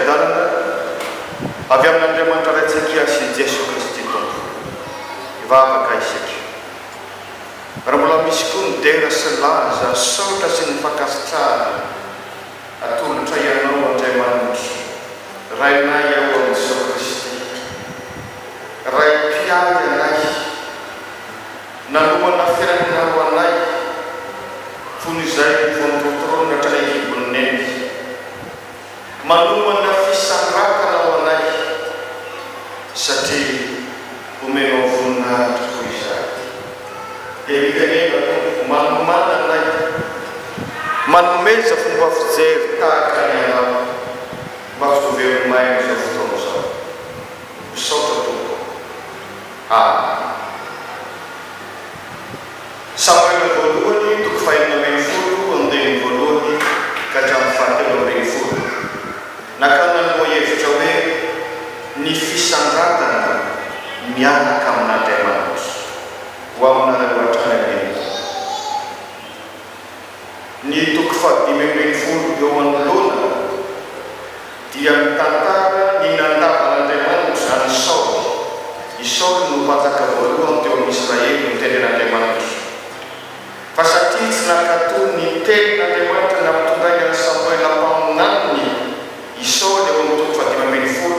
dalana avy amin'Andriamanitra raitsakia sy Jesosy Kristy tompo ivavaka isika raha mbola misy koa ny dera sy laza saotra sy ny fankasitrahana atolotra ianao Andriamanitra rainay ao amin'ny Jesosy Kristy ray mpiay anay nanomana fiainana ho anay toy izay vonitotorona hatranay hiboniny manomana fisandrakana ho anay satria omenao voninahitra toy izay evitanena manomana anay manomeza fomba fijery tahaka ny anao mba fitovelomaina izao fotoana izao misaotra tompo Samuel voalohany toko fahaenina ambin'ny folo andiny voalohany ka hatramin'ny fahatelo ambin'ny folo nakana no hevitra hoe ny fisandratana miaraka amin'Andriamanitra ho aminareo hatrany ny toko fahadimy ambin'ny folo eo anoloana dia mitantara ny nandavan'Andriamanitra ny Saoly. I Saoly no mpanjaka voalohany teo amin'ny Israely nitenen'Andriamanitra. Fa satria tsy nakatoy ny tenin'Andriamanitra nampitondray an'i Samuel ampamonaniny i Saoly eo amin'ny toko fahadimy ambin'ny folo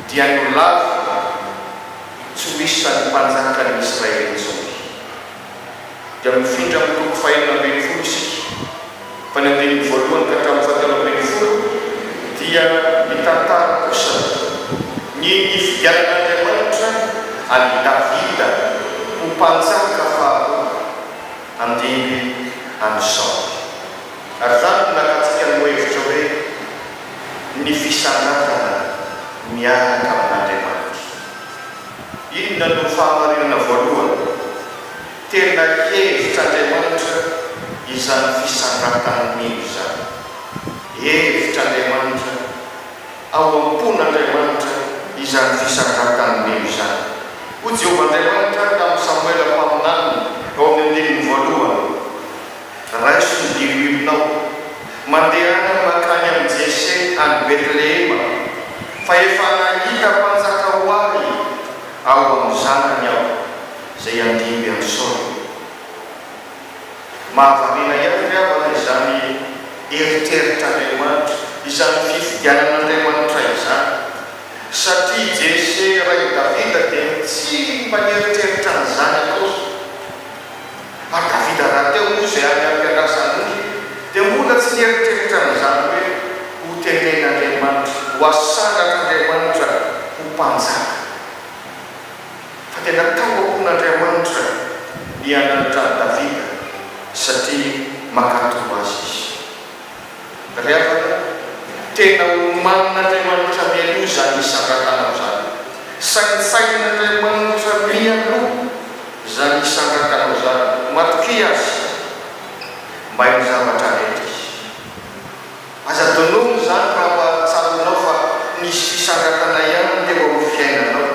dia nolaza tsy ho misy sady mpanjaka ny Israely intsony. Dia mifindra amin'ny toko fahaenina ambin'ny folo isika fa ny andininy voalohany ka hatramin'ny fahatelo ambin'ny folo dia mitantara kosa ny fidianan'Andriamanitra any Davida ho mpanjaka faharoa andiny any Saoly. Ary zany nakatsika ny hevitra hoe ny fisandratana miaraka amin'Andriamanitra. Inona no fahamarinana voalohany? Tena hevitr'Andriamanitra izany fisandratana mino izany. Hevitr'Andriamanitra ao am-pon'Andriamanitra izany fisandratana mino izany. Ho Jehovahandriamanitra tamin'ny Samuel ampamonaniny ao amin'ny andininy voalohany raiso ny diririnao mandehana makany amin'ny Jese any Betlehema fa efa nahita mpanjaka ho azy ao amin'ny zanany ao izay andimby amin'ny Saoly. Mahavarina ihany ravana izany eritreritr'Andriamanitra izany fifidianan'Andriamanitra izany satria Jese ray Davida dia tsy mba nieritreritra ny zanany ary Davida raha teo moa izay any ampiandrasany dia mbola tsy nieritreritra ny zany hoe ho tenen'Andriamanitra ho asangat'Andriamanitra ho mpanjaka fa tena tao am-pon'Andriamanitra ny ananitra Davida satria makatoro azy izy. Rehefa tena oman'Andriamanitra mialoha izany isandratana izany, saintsain'Andriamanitra mialoha izany isandratana izany, matoky azy mba ny zavatra rehetra izy. Aza donomy izany raha tsaronao fa nisy fisandratana ihany teo amin'ny fiainanao.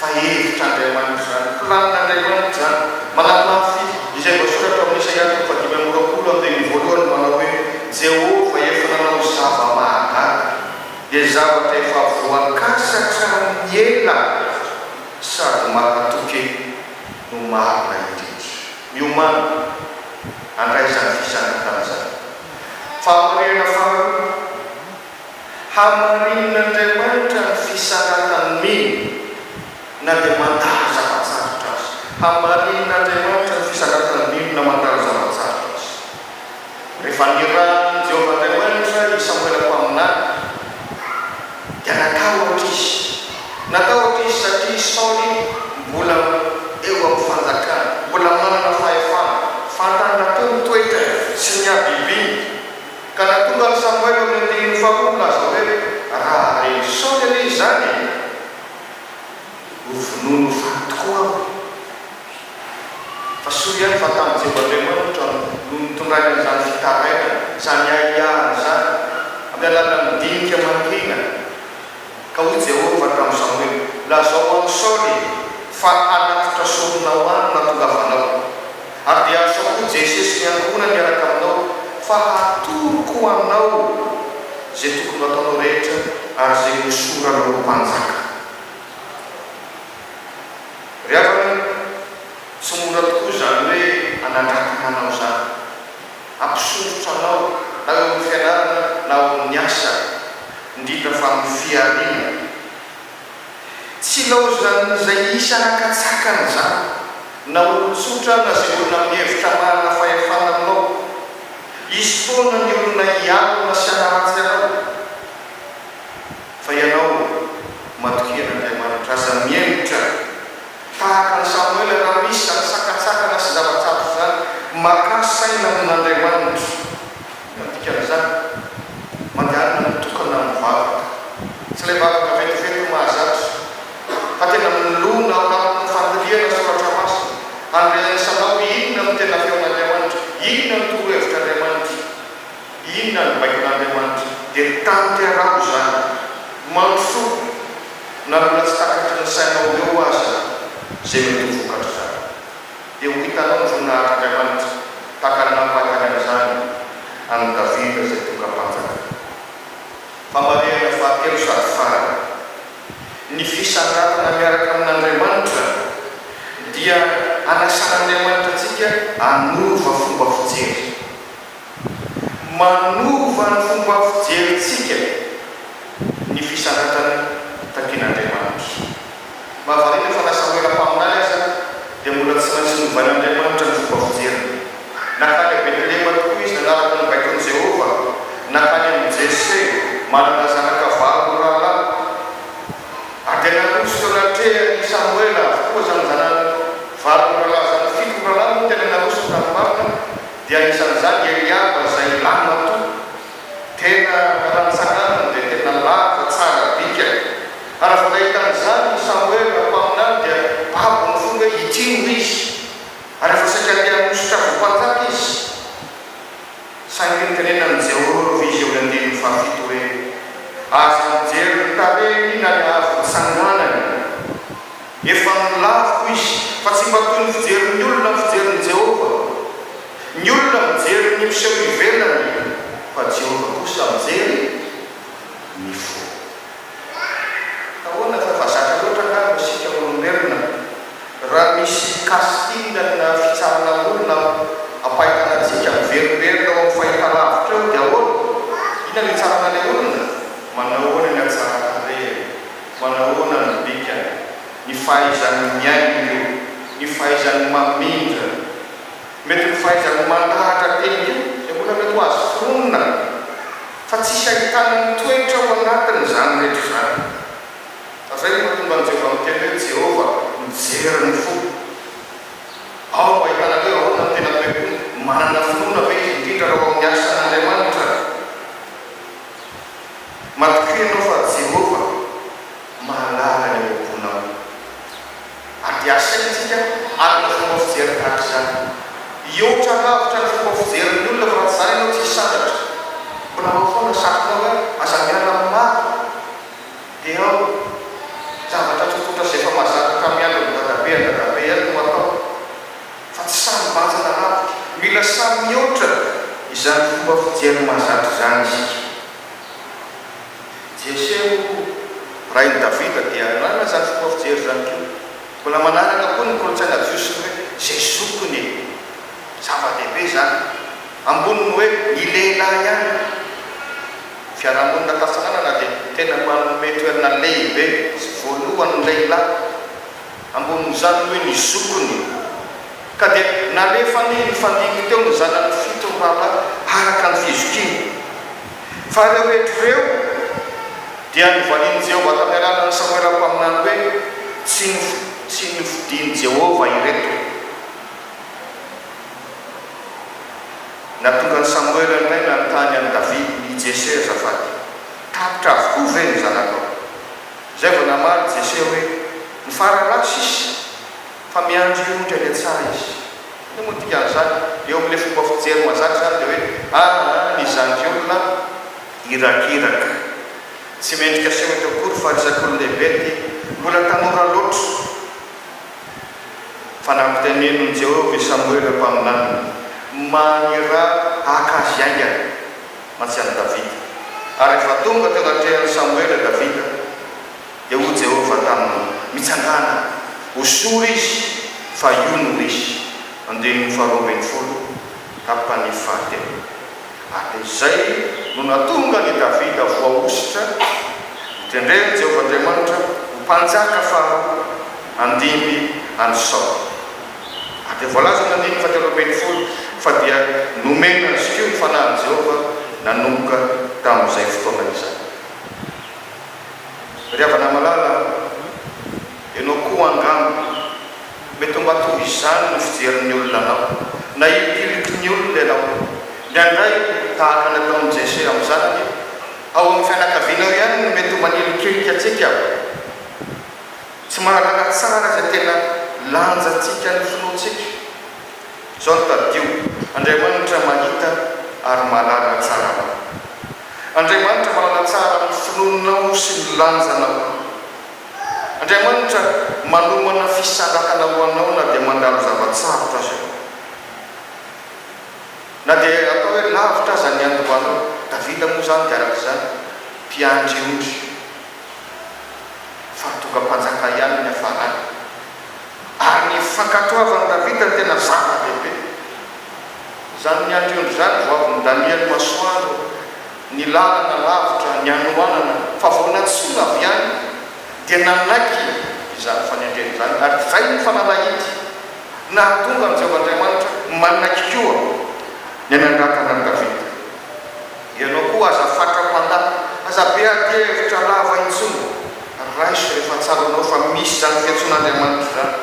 Fa hevitr'Andriamanitra izany, planin'Andriamanitra izany, manamafy izay voasoratra amin'ny Isaia toko fahadimy amby roapolo andininy voalohany manao hoe Jehova efa nanao zava-mahagaga dia zavatra efa voakasatra miela sady mahatoky no marina indrindra. Miomana andray izany fisandratana izany. Fahamarinana faharoa, hamarinan'Andriamanitra ny fisandratany mino na dia mandala zava-tsarotra azy. Hamarinan'Andriamanitra ny fisandratany mino na mandala zava-tsarotra azy. Rehefa nirahany Jehovahandriamanitra i Samuel ampamonany dia natao ohatra izy. Natao ohatra izy satria Saoly mbola eo amin'ny fanjakana, mbola manana fahefana, fantany tao ny toetra sy ny habibiny. Ka natonga ny Samuel amin'ny andininy fahafolo laza hoe raha reny Saoly anie izany ho vonono valy tokoa aho. Fa soa ihany fa tamin'ny Jehovahandriamanitra no nitondraina izany fitaraina, izany aiahana izany amin'ny alalan'ny dinika mangina. Ka hoy Jehova tamin'ny Samuel, lazao amin'ny Saoly fa anatitra sorona ho any natongavanao, ary dia azo koa Jesesy ny ankohona miaraka aminao fa hatoroko anao zay tokony ataonao rehetra ary zay misora lo mpanjaka ry avana tsy mora tokoa zany hoe anandrakana anao zany ampisorotra anao na eo amin'ny fianarana na eo amin'ny asa indrindra fa amin'ny fiarina tsy lao zany zay isanakatsakana zany na olotsotra na zay olona amin'ny hevitra marina fahefana aminao izy foana ny olona ialina sy anaratsy anao fa ianao matokian'Andriamanitra aza miemitra tahaka ny Samuela raha misy zany sakatsakana sy zava-tsapo zany makasaina amin'Andriamanitra natikan'izany mandehanana mitokana mivavaka tsy ilay vavaka vetivety mahazatra fa tena milona ao anatin'ny fandiriana soratra masina andresanao inona ny tena feon'Andriamanitra, inona ny torohevitran'Andriamanitra, inona ny baikon'Andriamanitra dia tanterao zany manoso na lola tsy takatry ny sainao eo aza zay mety ho vokatra zany dia ho hitanao ny voninahitran'Andriamanitra tahaka ny nampahitany an'izany any Davida zay tokam-panjaka famariana fahatelo sady farany ny fisangatana miaraka amin'Andriamanitra dia anasan'Andriamanitra antsika anova fomba fijery manova ny fomba fijeryntsika ny fisangatana takian'Andriamanitra mahavariana fa na Samuela mpaminay aza dia mbola tsy maintsy novan'Andriamanitra ny fomba fijeriny nakany a Betlehema tokoa izy nanaraka ny baikon'i Jehova nakany amin'ny Jese manana zanaka valo rahalahy ary dia naroso natrehany Samuela avokoa zany zanany valo rahalahy zany fito rahalahy no tena naroso tamin'ny dia anisan'izany Eliaba zay lamato tena ranotsanganana dia tena lava tsara bika ary fa nahitan'izany Samuela mpaminany dia babony fonga hitino izy ary fa saika andeha hanositra vompanjaka izy saingy nytenenany Jehova izy eo andiny fahafito hoe aza mijery ny tareny na ny avy mitsanganany efa nilaviko izy fa tsy mba toy ny fijerin'ny olona ny fijerin'i Jehova ny olona mijery ny miseho ivelany fa Jehova kosa mijery ny fo ahoana fa zatra loatra ngamba isika olombelona raha misy kasitindany na fitsarana olona ampahitana antsika miveribery ao amin'ny fahitalavitra eo dia ahoana ina ny tsarana ilay olona manao ahoana ny atsarana re manao ahoana ny bika ny fahaizany miaina io ny fahaizany mamindra mety ny fahaizany mandahatra teny io dia mbola mety ho azo fonona fa tsisy ahitana ny toetra ao anatiny zany rehetra zany fa zay mahatonga ny Jehova miteny hoe Jehova mijery ny fo ao ahitana hoe ahoana ny tena hoe manana finoana ve izy indrindra raha ao amin'ny asan'Andriamanitra matokianao fa Jehova mahalala ny oponao ary dia asaintsika arina fomba fijery tahaka zany iotra lavitra ny fomba fijerin'ny olona fa raha zany ianao tsy sanatra mbola mafoana saronao hoe aza miala maro dia ao zavatra tsotra zay efa mahazatra tamiandro ny dadabe any no atao fa tsy samy banjana lavitra mila samy miotra izany fomba fijery mahazatra zany isika Jeseo rainy Davida dia nana zany fomba fijery zany keo mbola manaraka koa ny kolotsaina jiosy hoe zay zokony zava-dehibe zany amboniny hoe ny lehilahy ihany fiarahamonina tatsananana dia tena manome toerana lehibe sy voalohany lehilahy ambonin'izany hoe ny zokony ka dia nalefa ny fandiky teo ny zanany fito rahalahy araka ny fizokiny fa reo rehetrareo dia nyvaliany Jehova tamy alalany Samuela mpaminany hoe tsy nyfidiny Jehova ireto natonga ny Samuela indray nanontany any Davida ny Jese azafady tapitra avokoa ve ny zanakao zay vao namaly Jese hoe mifararasy izy fa miandro ondry any tsara izy ny moa tikan'izany eo amin'ilay fomba fijery mahazatra zany dia hoe ny zandriolona irakiraka tsy mendrika seho eto akory fa resaky olon-dehibe ty mbola tanora loatra fa nampitenenony Jehova Samuela mpaminany manira akazy aingana mantsiany Davida. Ary rehefa tonga teo anatrehany Samuel Davida dia ho Jehovah taminy mitsangana osory izy fa iono izy. Andininy faharoa folo tapany fahatelo. Ary izay no natonga ny Davida voaositra mitendreny Jehovah Andriamanitra ho mpanjaka faharoa andimby any Saoly. Dia voalaza ny andininy fahatelo folo fa dia nomena izy keo ny fanahin'i Jehovah nanomboka tamin'izay fotoana izay. Ry havana malala, ianao koa angamba mety mba toy izany ny fijerin'ny olona anao na ipiliky ny olona ianao. Indray tahaka nataon'i Jesy amin'ny zanany ao amin'ny fianakavianao ihany no mety manilikilika atsika. Tsy mahalala tsara izay tena lanjantsika ny finoantsika. Izao no tadio Andriamanitra mahita ary mahalala tsara. Andriamanitra mahalala tsara ny finoanao sy ny lanjanao. Andriamanitra manomana fisarakanao anao na dia mandalo zavatsarotra azy ianao. Na dia atao hoe lavitra aza ny andohanao. Davida moa zany dia araka izany mpiandry ondry fa tonga mpanjaka ihany ny hafarany. Ary ny fankatoavan'i Davida tena zava-dehibe. Zany ny andriondry zany vao avy ny Daniel masoandro ny lalana lavitra ny anohanana fa vao natsona avy ihany dia nanaiky izany fanendreny zany. Ary zay ny fanalahity na tonga ny Jehovah Andriamanitra manaiky koa ny anandrakana ny Davida. Ianao koa aza fatra-pandahy, aza be ady-hevitra lava intsony raiso rehefa tsaranao fa misy zany fiantson'Andriamanitra zany.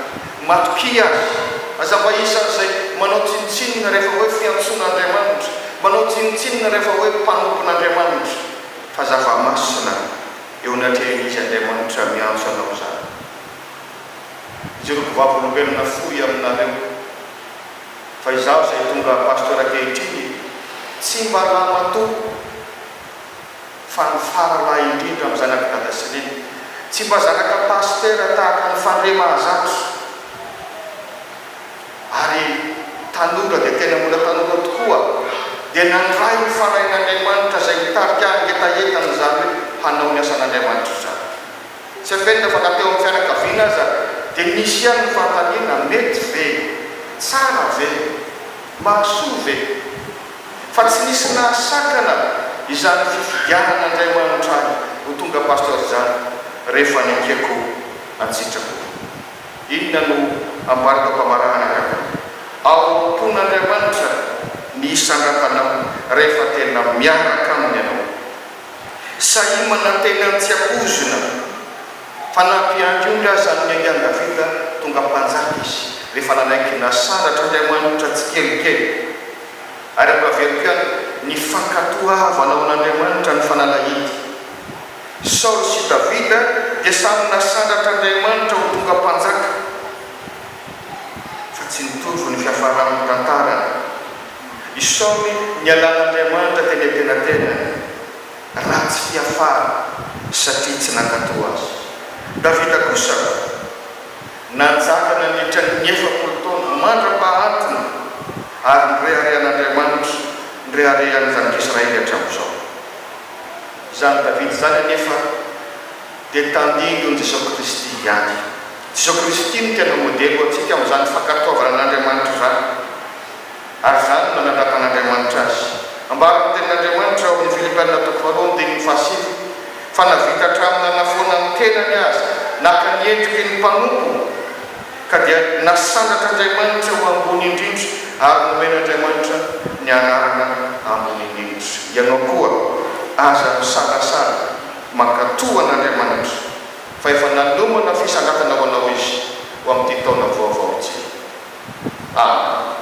Matoky aza mba isan'izay manao tsinitsinina rehefa hoe fiantson'Andriamanitra, manao tsinitsinina rehefa hoe mpanompon'Andriamanitra. Fa zava-masina eo natrehiny Andriamanitra miantso anao zany. Jeroko vavolombelona foy aminareo fa izaho izay tonga pasteur ankehitriny tsy mba lamato fa ny faralahy indrindra amin'ny zanaka Dadaseliny, tsy mba zanaka pasteur tahaka ny fandre mahazatro. Ary tanora dia tena mbola tanora tokoa dia nandray ny farain'Andriamanitra izay mitarika angetahetana zany hoe hanao ny asan'Andriamanitra zany. Tsy afenina fa nateo amin'ny fianakaviana aza dia misy ihany ny fantaniana mety ve, tsara ve, mahasoa ve, fa tsy nisy nahasakana izany fifidianan'Andriamanitra any ho tonga pasteur zany rehefa nikeko antsitrako. Inona no ambaraka mpamarahana kaka ao ampon'Andriamanitra ny isandrakanao rehefa tena miaraka aminy ianao. Saimana tena tsy akozona fa nampiandry azy amin'ny angian'i Davida tonga mpanjaka izy rehefa nanaiky nasaratra Andriamanitra tsy kelikely. Ary ampaveriko ihany ny fankatoavanao an'Andriamanitra ny fanalahity. Saoly sy Davida dia samy nasaratra Andriamanitra ho tonga mpanjaka fa tsy nitovy ny fiafaran'ny tantarany. I Saoly nialan'Andriamanitra tena ratsy fiafara satria tsy nankatoa azy. Davida kosa nanjakana nitra ny 70 taona mandra-pahatina ary nyreharehan'Andriamanitra nyreharehan'ny zanak'Israely hatramin'izao. Zany Davida zany anefa dia tandingon'i Jesosy Kristy ihany. Jesosy Kristy no tena modely atsika amin'izany fankatoavanan'Andriamanitra zany. Ary zany nanandrakan'Andriamanitra azy. Ambara ny tenin'Andriamanitra ao amin'ny Filipianina 4:7 fa navita hatramin'ny nanafoana ny tenany azy naka ny endriky ny mpanompo ka dia nasandratra Andriamanitra ho ambony indrindra ary nomen'Andriamanitra ny anarana ambony indrindra. Ianao koa aza misalasala mankatoa an'Andriamanitra fa efa nanomana fisandratanao anao izy ho amin'ity taona vaovao ity. Amen.